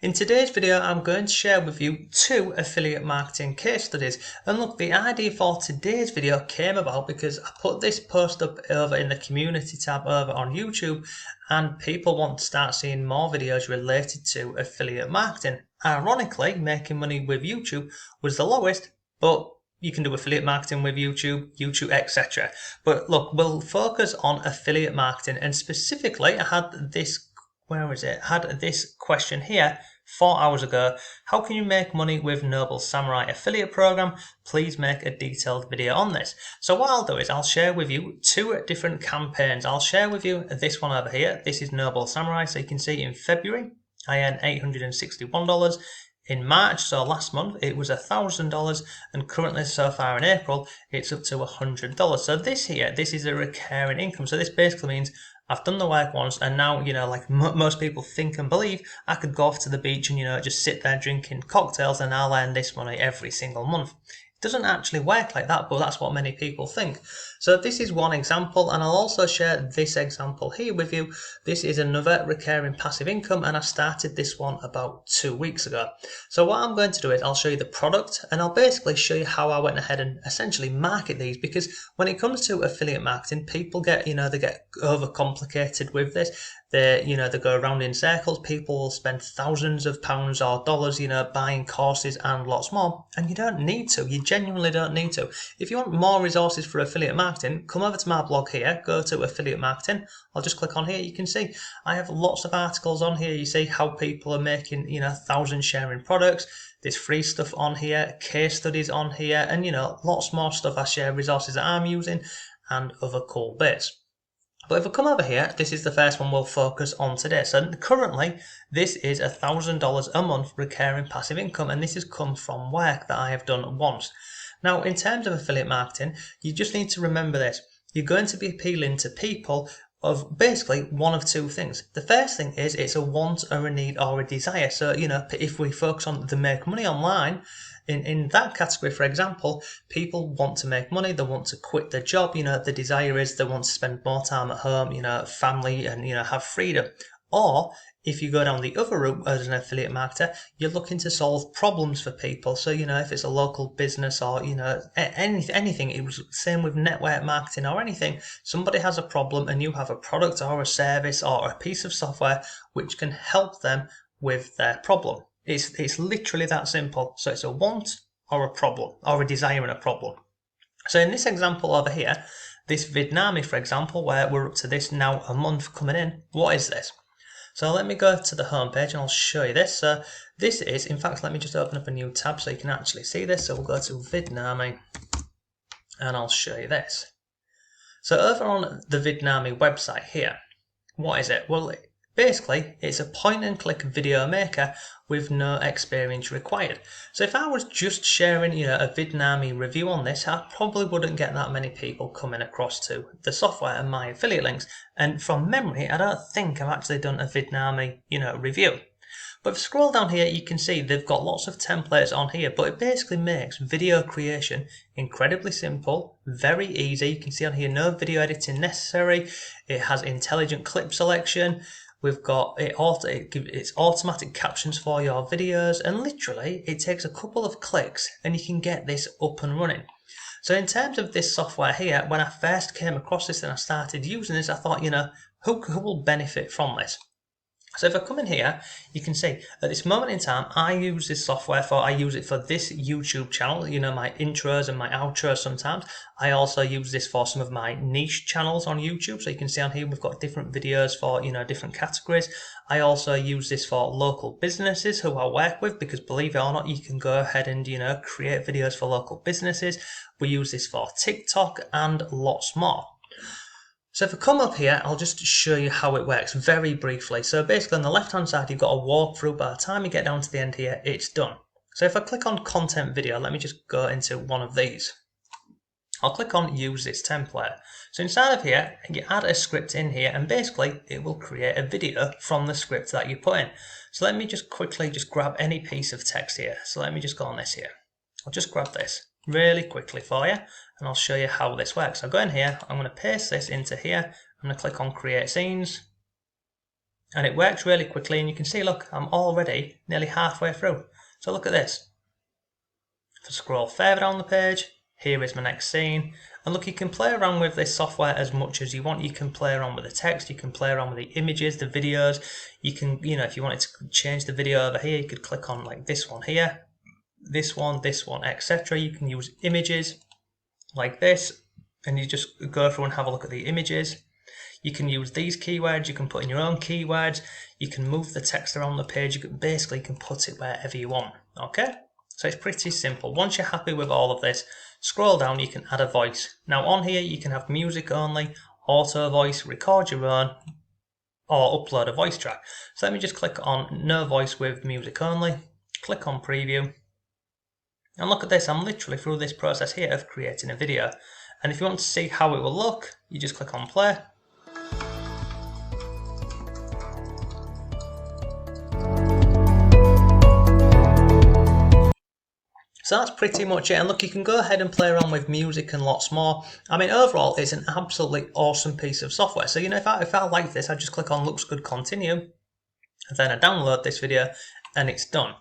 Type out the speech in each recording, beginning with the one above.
In today's video, I'm going to share with you 2 affiliate marketing case studies. And look, the idea for today's video came about because I put this post up over in the community tab over on YouTube, and people want to start seeing more videos related to affiliate marketing. Ironically, making money with YouTube was the lowest, but you can do affiliate marketing with YouTube, etc. But look, we'll focus on affiliate marketing, and specifically I had this question here 4 hours ago. How can you make money with Noble Samurai affiliate program? Please make a detailed video on this. So what I'll do is I'll share with you 2 different campaigns. I'll share with you this one over here. This is Noble Samurai. So you can see in February I earned $861. In March, so last month, it was $1,000, and currently so far in April, it's up to $100. So this is a recurring income. So this basically means I've done the work once, and now, like most people think and believe, I could go off to the beach and, just sit there drinking cocktails and I'll earn this money every single month. It doesn't actually work like that, but that's what many people think. So this is one example, and I'll also share this example here with you. This is another recurring passive income, and I started this one about 2 weeks ago. So what I'm going to do is I'll show you the product, and I'll basically show you how I went ahead and essentially market these, because when it comes to affiliate marketing, people get, they get overcomplicated with this. They go around in circles. People will spend thousands of pounds or dollars, buying courses and lots more. And you don't need to. You genuinely don't need to. If you want more resources for affiliate marketing, come over to my blog here, go to affiliate marketing. I'll just click on here. You can see I have lots of articles on here. You see how people are making, 1,000 sharing products. There's free stuff on here, case studies on here, and, lots more stuff. I share resources that I'm using and other cool bits. But if I come over here, this is the first one we'll focus on today. So currently, this is $1,000 a month recurring passive income, and this has come from work that I have done once. Now, in terms of affiliate marketing, you just need to remember this. You're going to be appealing to people of basically one of 2 things. The first thing is it's a want or a need or a desire. So, if we focus on the make money online, in that category, for example, people want to make money, they want to quit their job, the desire is they want to spend more time at home, family, and, have freedom. Or if you go down the other route as an affiliate marketer, you're looking to solve problems for people. So, if it's a local business or, anything, it was the same with network marketing or anything. Somebody has a problem and you have a product or a service or a piece of software which can help them with their problem. It's literally that simple. So it's a want or a problem, or a desire and a problem. So in this example over here, this Vidnami, for example, where we're up to this now a month coming in, what is this? So let me go to the home page and I'll show you this. So this is, in fact, let me just open up a new tab so you can actually see this. So we'll go to Vidnami and I'll show you this. So over on the Vidnami website here, what is it? Well, basically, it's a point-and-click video maker with no experience required. So if I was just sharing, a Vidnami review on this, I probably wouldn't get that many people coming across to the software and my affiliate links. And from memory, I don't think I've actually done a Vidnami, review. But if you scroll down here, you can see they've got lots of templates on here, but it basically makes video creation incredibly simple, very easy. You can see on here, no video editing necessary. It has intelligent clip selection. We've got it's automatic captions for your videos, and literally it takes a couple of clicks and you can get this up and running. So in terms of this software here, when I first came across this and I started using this, I thought, who will benefit from this? So if I come in here, you can see at this moment in time, I use this software I use it for this YouTube channel, my intros and my outros sometimes. I also use this for some of my niche channels on YouTube. So you can see on here, we've got different videos for, different categories. I also use this for local businesses who I work with, because believe it or not, you can go ahead and, create videos for local businesses. We use this for TikTok and lots more. So if I come up here, I'll just show you how it works very briefly. So basically on the left hand side, you've got a walkthrough. By the time you get down to the end here, it's done. So if I click on content video, let me just go into one of these. I'll click on use this template. So inside of here, you add a script in here, and basically it will create a video from the script that you put in. So let me just quickly grab any piece of text here. So let me just go on this here. I'll just grab this really quickly for you, and I'll show you how this works. I'll go in here, I'm going to paste this into here, I'm going to click on create scenes, And it works really quickly, and you can see, look, I'm already nearly halfway through. So look at this. If I scroll further down the page, here is my next scene. And look, you can play around with this software as much as you want. You can play around with the text, you can play around with the images, the videos. You can, if you wanted to change the video over here, you could click on like this one here, this one, etc. You can use images like this, and you just go through and have a look at the images. You can use these keywords, you can put in your own keywords, you can move the text around the page, you can put it wherever you want, okay? So it's pretty simple. Once you're happy with all of this, scroll down, you can add a voice. Now on here you can have music only, auto voice, record your own, or upload a voice track. So let me just click on no voice with music only, click on preview, and look at this, I'm literally through this process here of creating a video. And if you want to see how it will look, you just click on play. So that's pretty much it, and look, you can go ahead and play around with music and lots more. I mean, overall, it's an absolutely awesome piece of software. So, if I like this, I just click on looks good, continue, and then I download this video, and it's done.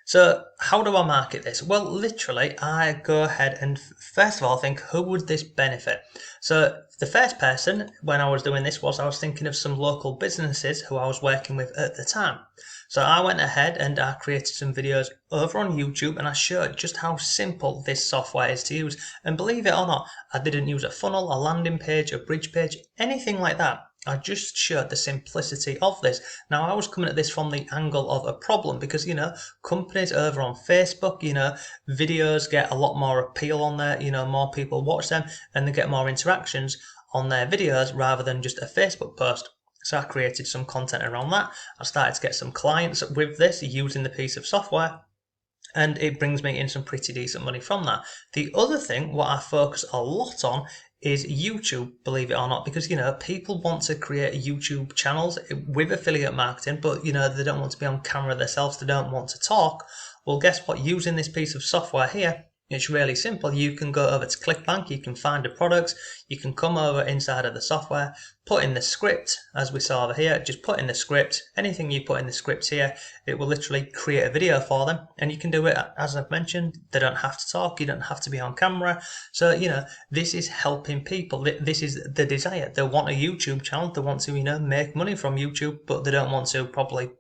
So how do I market this? Well, literally, I go ahead and first of all think, who would this benefit? So the first person, when I was doing this, I was thinking of some local businesses who I was working with at the time. So I went ahead and I created some videos over on YouTube, and I showed just how simple this software is to use. And believe it or not, I didn't use a funnel, a landing page, a bridge page, anything like that. I just showed the simplicity of this. Now, I was coming at this from the angle of a problem because, companies over on Facebook, videos get a lot more appeal on there, more people watch them and they get more interactions on their videos rather than just a Facebook post. So I created some content around that. I started to get some clients with this using the piece of software, and it brings me in some pretty decent money from that. The other thing, what I focus a lot on, is YouTube, believe it or not, because people want to create YouTube channels with affiliate marketing, but they don't want to be on camera themselves, they don't want to talk. Well, guess what? Using this piece of software here, it's really simple. You can go over to ClickBank, you can find the products, you can come over inside of the software, put in the script, as we saw over here, just put in the script. Anything you put in the script here, it will literally create a video for them, and you can do it, as I've mentioned, they don't have to talk, you don't have to be on camera. So, this is helping people. This is the desire. They want a YouTube channel, they want to, make money from YouTube, but they don't want to probably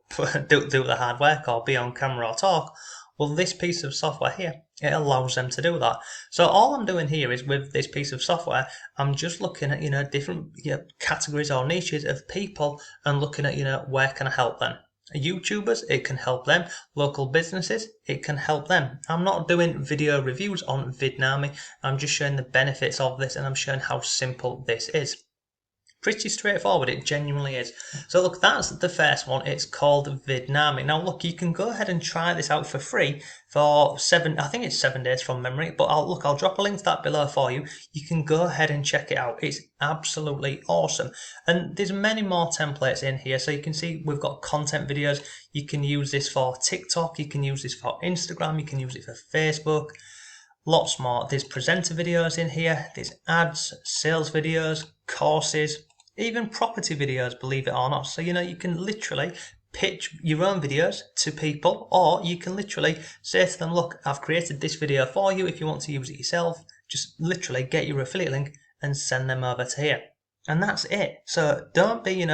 do the hard work or be on camera or talk. Well, this piece of software here, it allows them to do that. So all I'm doing here is with this piece of software, I'm just looking at, different categories or niches of people and looking at, where can I help them? YouTubers, it can help them. Local businesses, it can help them. I'm not doing video reviews on Vidnami. I'm just showing the benefits of this, and I'm showing how simple this is. Pretty straightforward, it genuinely is. So look, that's the first one. It's called Vidnami. Now look, you can go ahead and try this out for free for 7 days from memory, but I'll drop a link to that below for you. You can go ahead and check it out. It's absolutely awesome. And there's many more templates in here. So you can see we've got content videos. You can use this for TikTok, you can use this for Instagram, you can use it for Facebook. Lots more. There's presenter videos in here, there's ads, sales videos, courses, even property videos, believe it or not. So, you can literally pitch your own videos to people, or you can literally say to them, look, I've created this video for you. If you want to use it yourself, just literally get your affiliate link and send them over to here. And that's it. So don't be,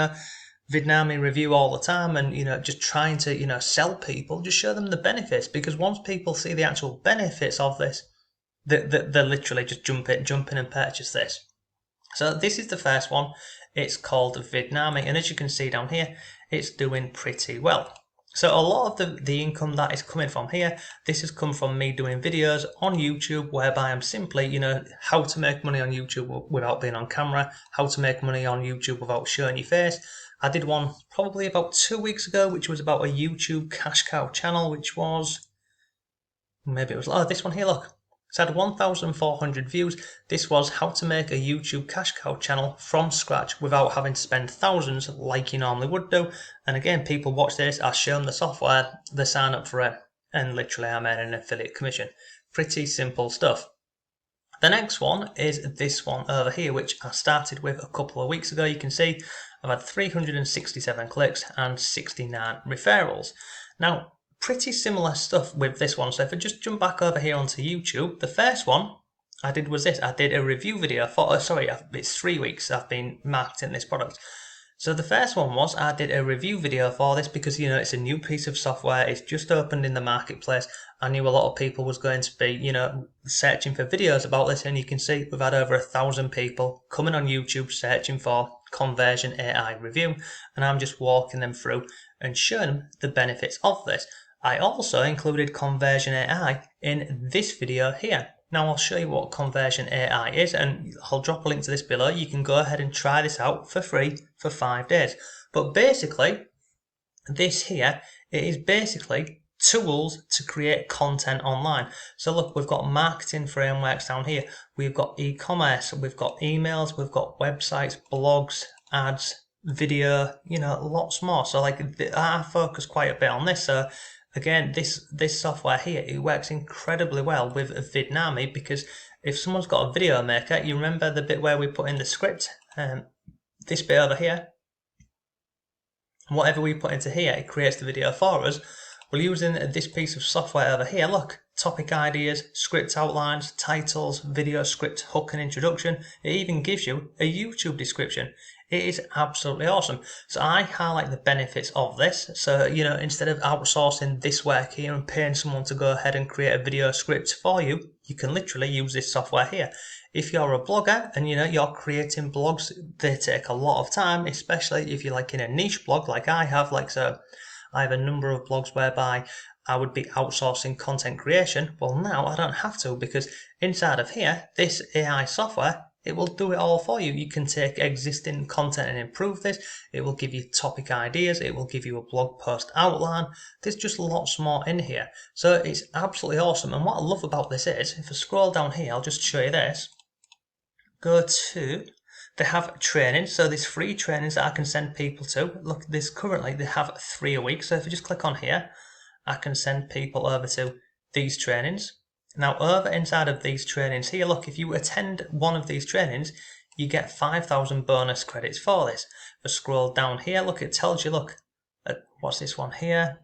Vidnami review all the time and, just trying to, sell people. Just show them the benefits, because once people see the actual benefits of this, they literally just jump in and purchase this. So this is the first one. It's called Vidnami, and as you can see down here, it's doing pretty well. So a lot of the income that is coming from here, this has come from me doing videos on YouTube whereby I'm simply, how to make money on YouTube without being on camera, how to make money on YouTube without showing your face. I did one probably about 2 weeks ago, which was about a YouTube cash cow channel, which was, maybe it was, this one here, look. It's had 1,400 views. This was how to make a YouTube cash cow channel from scratch without having to spend thousands like you normally would do. And again, people watch this, I show them the software, they sign up for it, and literally I made an affiliate commission. Pretty simple stuff. The next one is this one over here, which I started with a couple of weeks ago. You can see I've had 367 clicks and 69 referrals. Now, pretty similar stuff with this one. So if I just jump back over here onto YouTube, the first one I did was this. I did a review video for, it's 3 weeks I've been marketing this product. So the first one was I did a review video for this because, you know, it's a new piece of software. It's just opened in the marketplace. I knew a lot of people was going to be, you know, searching for videos about this. And you can see we've had over 1,000 people coming on YouTube searching for Conversion AI review. And I'm just walking them through and showing them the benefits of this. I also included Conversion AI in this video here. Now I'll show you what Conversion AI is, and I'll drop a link to this below. You can go ahead and try this out for free for 5 days. But basically, this here, it is basically tools to create content online. So look, we've got marketing frameworks down here. We've got e-commerce, we've got emails, we've got websites, blogs, ads, video, you know, lots more. So like I focus quite a bit on this. So again, this software here, it works incredibly well with Vidnami, because if someone's got a video maker, you remember the bit where we put in the script, this bit over here, whatever we put into here, it creates the video for us. Well, using this piece of software over here, look, topic ideas, script outlines, titles, video script, hook and introduction. It even gives you a YouTube description. It is absolutely awesome. So I highlight the benefits of this. So, you know, instead of outsourcing this work here and paying someone to go ahead and create a video script for you, you can literally use this software here. If you're a blogger and, you know, you're creating blogs, they take a lot of time, especially if you're like in a niche blog like I have. Like, so I have a number of blogs whereby I would be outsourcing content creation. Well, now I don't have to, because inside of here, this AI software, it will do it all for you. You can take existing content and improve this. It will give you topic ideas. It will give you a blog post outline. There's just lots more in here. So it's absolutely awesome. And what I love about this is, if I scroll down here, I'll just show you this. Go to, they have training. So there's free trainings that I can send people to. Look, this currently, they have 3 a week. So if I just click on here, I can send people over to these trainings. Now, over inside of these trainings here, look, if you attend one of these trainings, you get 5,000 bonus credits for this. If I scroll down here, look, it tells you, look, what's this one here?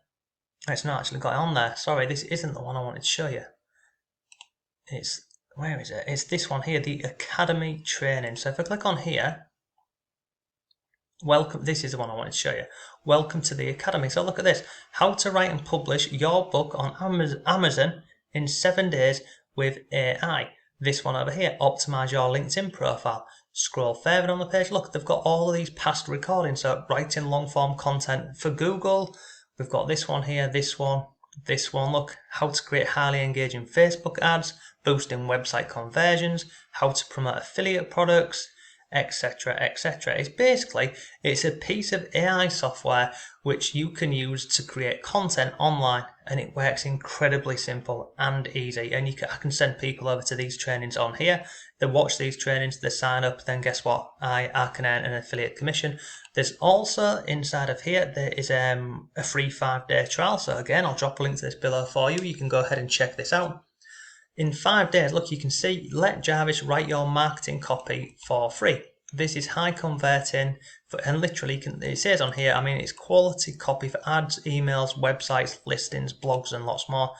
It's not actually got it on there. Sorry, this isn't the one I wanted to show you. It's, where is it? It's this one here, the Academy training. So if I click on here, welcome, this is the one I wanted to show you. Welcome to the Academy. So look at this, how to write and publish your book on Amazon in 7 days with AI. This one over here, optimize your LinkedIn profile. Scroll further on the page, look, they've got all of these past recordings. So writing long form content for Google. We've got this one here, this one, look, how to create highly engaging Facebook ads, boosting website conversions, how to promote affiliate products, etc, etc. It's a piece of AI software which you can use to create content online, and it works incredibly simple and easy. And I can send people over to these trainings on here. They watch these trainings, they sign up, then guess what? I can earn an affiliate commission. There's also inside of here, there is a free 5-day trial. So again, I'll drop a link to this below for you. You can go ahead and check this out. In 5 days, look, you can see, let Jarvis write your marketing copy for free. This is high converting, and literally, it says on here, I mean, it's quality copy for ads, emails, websites, listings, blogs, and lots more.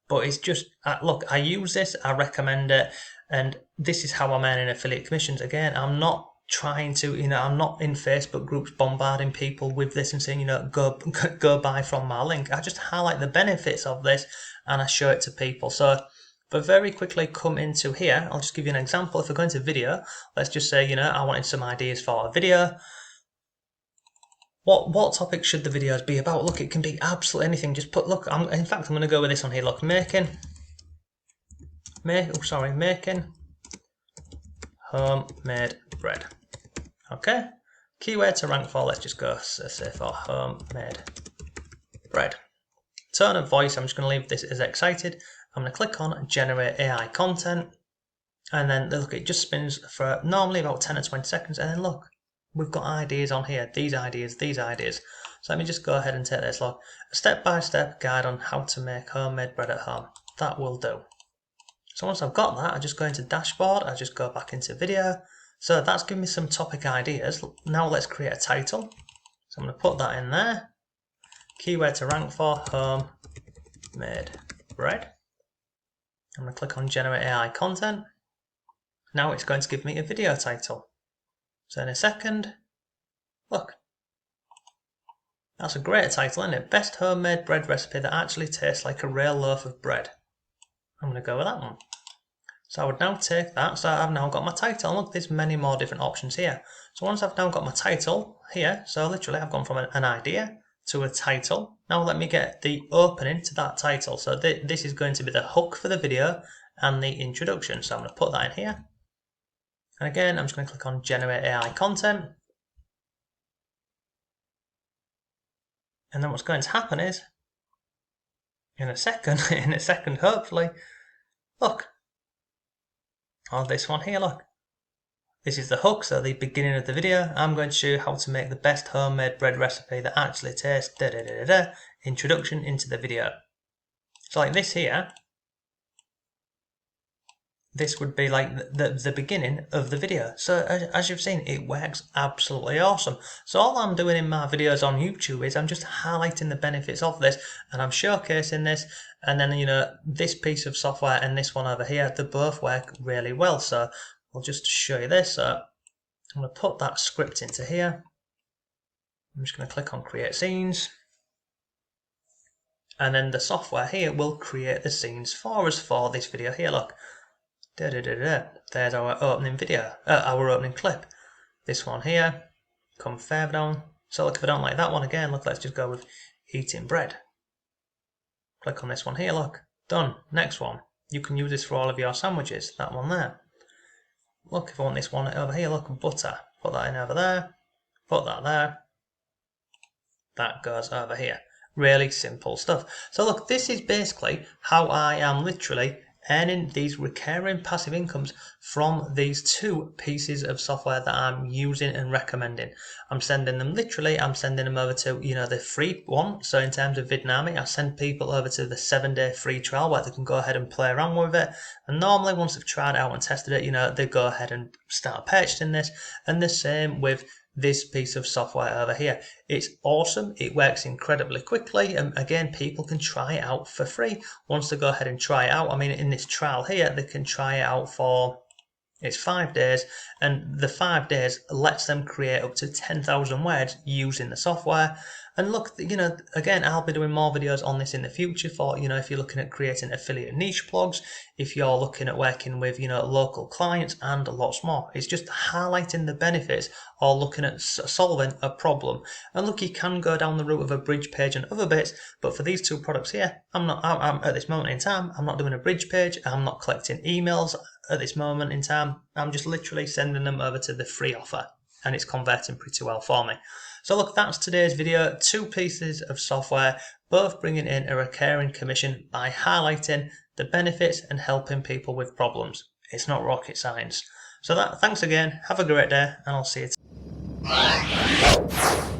But it's just, look, I use this, I recommend it, and this is how I'm earning affiliate commissions. Again, I'm not trying to, you know, I'm not in Facebook groups bombarding people with this and saying, you know, go buy from my link. I just highlight the benefits of this and I show it to people. So, but very quickly come into here, I'll just give you an example. If I go into video, let's just say, you know, I wanted some ideas for a video. What topic should the videos be about? Look, it can be absolutely anything. Just put, look, in fact, I'm going to go with this one here. Look, making homemade bread. Okay. Keyword to rank for, let's just go say for homemade bread. Tone of voice, I'm just going to leave this as excited. I'm going to click on generate AI content, and then look, it just spins for normally about 10 or 20 seconds, and then look, we've got ideas on here, these ideas. So let me just go ahead and take this, look, a step-by-step guide on how to make homemade bread at home. That will do. So once I've got that, I just go into dashboard, I just go back into video. So that's given me some topic ideas. Now let's create a title. So I'm going to put that in there. Keyword to rank for, homemade bread. I'm going to click on generate AI content. Now it's going to give me a video title. So in a second, look. That's a great title, isn't it? Best homemade bread recipe that actually tastes like a real loaf of bread. I'm going to go with that one. So I would now take that, so I've now got my title. Look, there's many more different options here. So once I've now got my title here, so literally I've gone from an idea to a title. Now let me get the opening to that title. So this is going to be the hook for the video and the introduction. So I'm going to put that in here. And again, I'm just going to click on generate AI content. And then what's going to happen is, in a second, hopefully, look, on this one here, look. This is the hook, so the beginning of the video. I'm going to show you how to make the best homemade bread recipe that actually tastes introduction into the video. So like this here, this would be like the beginning of the video. So as you've seen, it works absolutely awesome. So all I'm doing in my videos on YouTube is I'm just highlighting the benefits of this, and I'm showcasing this, and then, you know, this piece of software and this one over here, they both work really well. So I'll just show you this. So I'm going to put that script into here. I'm just going to click on create scenes. And then the software here will create the scenes for us for this video here. Look. There's our opening video, our opening clip. This one here. Come further down. So look, if I don't like that one again, look, let's just go with eating bread. Click on this one here, look. Done. Next one. You can use this for all of your sandwiches. That one there. Look, if I want this one over here, look, butter. Put that in over there. Put that there. That goes over here. Really simple stuff. So look, this is basically how I am literally earning these recurring passive incomes from these two pieces of software that I'm using and recommending. I'm sending them over to, you know, the free one. So in terms of Vidnami, I send people over to the 7-day free trial where they can go ahead and play around with it. And normally once they've tried it out and tested it, you know, they go ahead and start purchasing this. And the same with this piece of software over here. It's awesome. It works incredibly quickly, and again, people can try it out for free once they go ahead and try it out. I mean, in this trial here, they can try it out for, it's 5 days, and the 5 days lets them create up to 10,000 words using the software. And look, you know, again, I'll be doing more videos on this in the future for, you know, if you're looking at creating affiliate niche blogs, if you're looking at working with, you know, local clients, and lots more. It's just highlighting the benefits or looking at solving a problem. And look, you can go down the route of a bridge page and other bits, but for these two products here, I'm at this moment in time, I'm not doing a bridge page, I'm not collecting emails at this moment in time. I'm just literally sending them over to the free offer, and it's converting pretty well for me. So look, that's today's video. 2 pieces of software, both bringing in a recurring commission by highlighting the benefits and helping people with problems. It's not rocket science. So thanks again, have a great day, and I'll see you tomorrow.